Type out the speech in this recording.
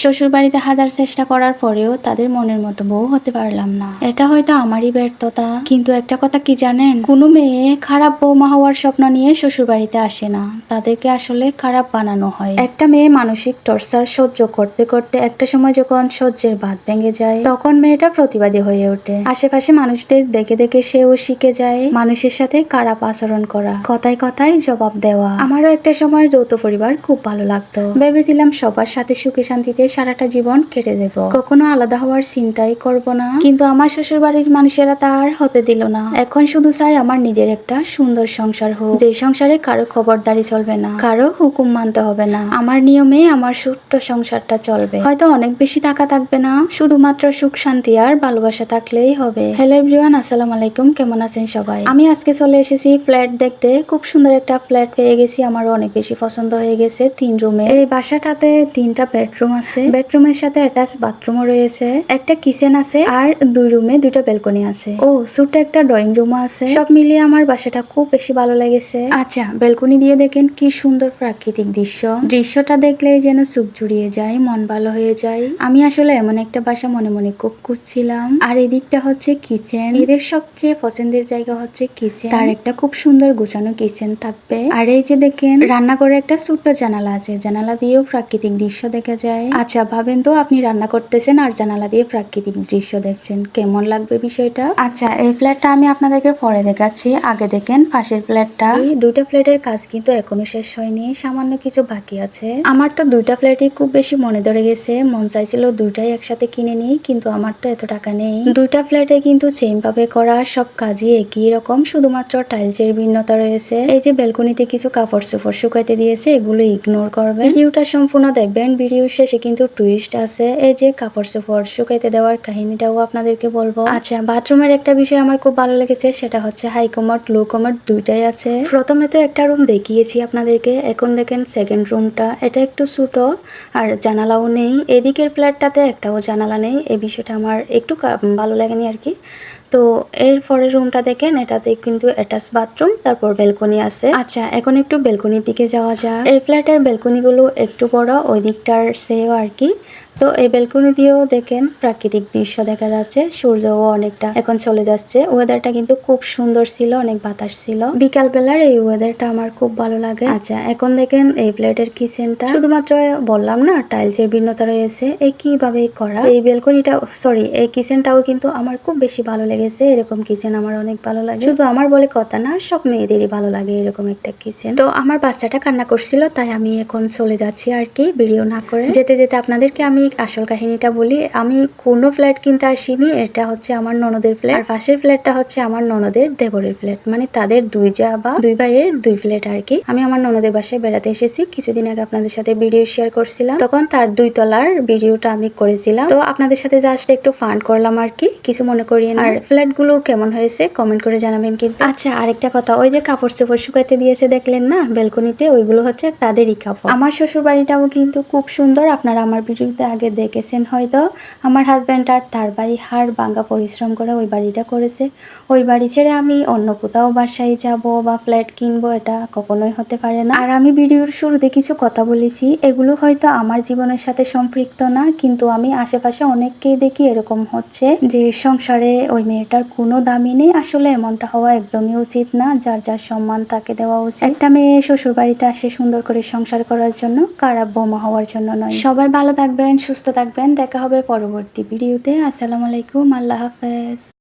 শ্বশুর বাড়িতে হাজার চেষ্টা করার পরেও তাদের মনের মতো বউ হতে পারলাম না। এটা হয়তো আমারই ব্যর্থতা, কিন্তু একটা কথা কি জানেন, কোনো মেয়ে খারাপ বৌমা হওয়ার স্বপ্ন নিয়ে শ্বশুর বাড়িতে আসে না, তাদেরকে আসলে খারাপ বানানো হয়। একটা মেয়ে মানসিক টর্চার সহ্য করতে করতে একটা সময় যখন সহ্যের বাঁধ ভেঙে যায়, তখন মেয়েটা প্রতিবাদী হয়ে ওঠে। আশেপাশে মানুষদের দেখে দেখে সেও শিখে যায় মানুষের সাথে খারাপ আচরণ করা, কথায় কথায় জবাব দেওয়া। আমারও একটা সময় যৌথ পরিবার খুব ভালো লাগতো, ভেবেছিলাম সবার সাথে সুখে শান্তিতে সারাটা জীবন কেটে দেব, কখনো আলাদা হওয়ার চিন্তাই করব না। কিন্তু আমার শ্বশুর বাড়ির মানুষেরা তা আর হতে দিল না। এখন শুধু চাই আমার নিজের একটা সুন্দর সংসার হোক, যে সংসারে কারো খবরদারি চলবে না, কারো হুকুম মানতে হবে না, আমার নিয়মে আমার ছোট্ট সংসারটা চলবে। হয়তো অনেক বেশি টাকা থাকবে না, শুধুমাত্র সুখ শান্তি আর ভালোবাসা থাকলেই হবে। হ্যালো এভরিওয়ান, আসসালামু আলাইকুম, কেমন আছেন সবাই? আমি আজকে চলে এসেছি ফ্ল্যাট দেখতে। খুব সুন্দর একটা ফ্ল্যাট পেয়ে গেছি, আমারও অনেক বেশি পছন্দ হয়ে গেছে। 3 রুমে এই বাসাটাতে 3টা বেডরুম আছে, বেডরুমের সাথে অ্যাটাচ বাথরুমও রয়েছে, একটা কিচেন আছে আর 2 রুমে 2টা ব্যালকনি আছে। ও ছোট্ট একটা ড্রয়িং রুমও আছে। সব মিলিয়ে আমার বাসাটা খুব বেশি ভালো লেগেছে। আচ্ছা, ব্যালকনি দিয়ে দেখেন কি সুন্দর প্রাকৃতিক দৃশ্যটা দেখলেই যেন চোখ জুড়িয়ে যায়, মন ভালো হয়ে যায়। আমি আসলে এমন একটা বাসা মনে মনে খুব খুঁজছিলাম। আর এদিকটা হচ্ছে কিচেন। এদের সবচেয়ে পছন্দের জায়গা হচ্ছে কিচেন, তার একটা খুব সুন্দর গোছানো কিচেন থাকবে। আর এই যে দেখেন রান্নাঘরে একটা ছোট্ট জানালা আছে, জানালা দিয়েও প্রাকৃতিক দৃশ্য দেখা যায়। আচ্ছা ভাবেন তো, আপনি রান্না করতেছেন আর জানালা দিয়ে প্রাকৃতিক দৃশ্য দেখছেন, কেমন লাগবে বিষয়টা? আচ্ছা, এই ফ্ল্যাটটা আমি আপনাদেরকে পরে দেখাচ্ছি, আগে দেখেন পাশের ফ্ল্যাটটা। এই 2টা ফ্ল্যাটের কাজ কিন্তু এখনো শেষ হয়নি, সামান্য কিছু বাকি আছে। আমার তো 2টা ফ্ল্যাটই খুব বেশি মনে ধরে গেছে, মন চাইছিল 2টাই একসাথে কিনে নিই, কিন্তু আমার তো এত টাকা নেই। 2টা ফ্ল্যাটে কিন্তু সেম ভাবে করা, সব কাজই একই রকম, শুধুমাত্র টাইলসের ভিন্নতা রয়েছে। এই যে ব্যালকনিতে কিছু কাপড় চোপড় শুকাইতে দিয়েছে, এগুলো ইগনোর করবেন। ভিডিওটা সম্পূর্ণ দেখবেন, ভিডিওর শেষে কিন্তু টুইস্ট আছে। এই যে কাপড় চোপড় শুকাইতে দেওয়ার কাহিনীটাও আপনাদেরকে বলবো। আচ্ছা, বাথরুমের একটা বিষয় আমার খুব ভালো লেগেছে, সেটা হচ্ছে হাই কমোড লো কমোড 2টাই আছে। প্রথমে তো একটা রুম দেখিয়েছি আপনাদেরকে, এখন দেখেন সেকেন্ড রুমটা, এটা একটু ছোট আর জানালাও নেই। এদিকের ফ্ল্যাটটাতে একটাও জানালা নেই, এই বিষয়টা আমার একটু ভালো লাগেনি আর কি। তো এর পরের রুমটা দেখেন, এটাতে কিন্তু অ্যাটাচ বাথরুম, তারপর ব্যালকনি আছে। আচ্ছা, এখন একটু ব্যালকনির দিকে যাওয়া যাক। এই ফ্ল্যাটের ব্যালকনিগুলো একটু বড়, ওই দিকটার সেও আর কি। তো এই ব্যালকনি দিয়েও দেখেন প্রাকৃতিক দৃশ্য দেখা যাচ্ছে, সূর্যও অনেকটা এখন চলে যাচ্ছে। ওয়েদারটা কিন্তু খুব সুন্দর ছিল, অনেক বাতাস ছিল। বিকাল বেলার এই ওয়েদারটা আমার খুব ভালো লাগে। আচ্ছা, এখন দেখেন এই ফ্ল্যাটের কিচেনটা, শুধুমাত্র বললাম না টাইলসের ভিন্নতা রয়েছে, এই কিভাবে করা। এই ব্যালকনিটা এই কিচেনটাও কিন্তু আমার খুব বেশি ভালো লেগেছে। এরকম কিচেন আমার অনেক ভালো লাগে, শুধু আমার বলে কথা না, সব মেয়েদেরই ভালো লাগে এরকম একটা কিচেন। তো আমার বাচ্চাটা কান্না করছিল, তাই আমি এখন চলে যাচ্ছি আর কি, ভিডিও না করে। যেতে যেতে আপনাদেরকে আমি আসল কাহিনীটা বলি। আমি কোনো ফ্ল্যাট কিনতে আসিনি, এটা হচ্ছে আমার ননদের ফ্ল্যাট, আর পাশের ফ্ল্যাটটা হচ্ছে আমার ননদের দেবরের ফ্ল্যাট, মানে তাদের 2 ভাইয়ের 2 ফ্ল্যাট আর কি। আমি আমার ননদের বাসায় বেড়াতে এসেছি, কিছুদিন আগে আপনাদের সাথে ভিডিও শেয়ার করছিলাম, তখন তার 2 তলার ভিডিওটা আমি করেছিলাম। তো আপনাদের সাথে জাস্ট একটু ফান করলাম আর কি, কিছু মনে করিয়ে না। আর ফ্ল্যাট গুলো কেমন হয়েছে কমেন্ট করে জানাবেন কিন্তু। আচ্ছা, আরেকটা কথা, ওই যে কাপড় চোপড় শুকাইতে দিয়েছে দেখলেন না ব্যালকনিতে, ওইগুলো হচ্ছে তাদেরই কাপড়। আমার শ্বশুর বাড়িটাও কিন্তু খুব সুন্দর, আপনারা আমার ভিডিওতে আগে দেখেছেন হয়তো। আমার হাজব্যান্ড আর তার ভাই হাড় ভাঙা পরিশ্রম করে ওই বাড়িটা করেছে। ওই বাড়ি ছেড়ে আমি অন্য কোথাও বাসায় যাব বা ফ্ল্যাট কিনবো, এটা কখনোই হতে পারে না। আর আমি ভিডিওর শুরুতে কিছু কথা বলেছি, এগুলো হয়তো আমার জীবনের সাথে সম্পৃক্ত না, কিন্তু আমি আশেপাশে অনেককেই দেখি এরকম হচ্ছে, যে সংসারে ওই মেয়েটার কোনো দামই নেই। আসলে এমনটা হওয়া একদমই উচিত না, যার যার সম্মান তাকে দেওয়া উচিত। একটা মেয়ে শ্বশুর বাড়িতে আসে সুন্দর করে সংসার করার জন্য, খারাপ বৌমা হওয়ার জন্য নয়। সবাই ভালো থাকবেন, সুস্থ থাকবেন, দেখা হবে পরবর্তী ভিডিওতে। আসসালামু আলাইকুম, আল্লাহ হাফেজ।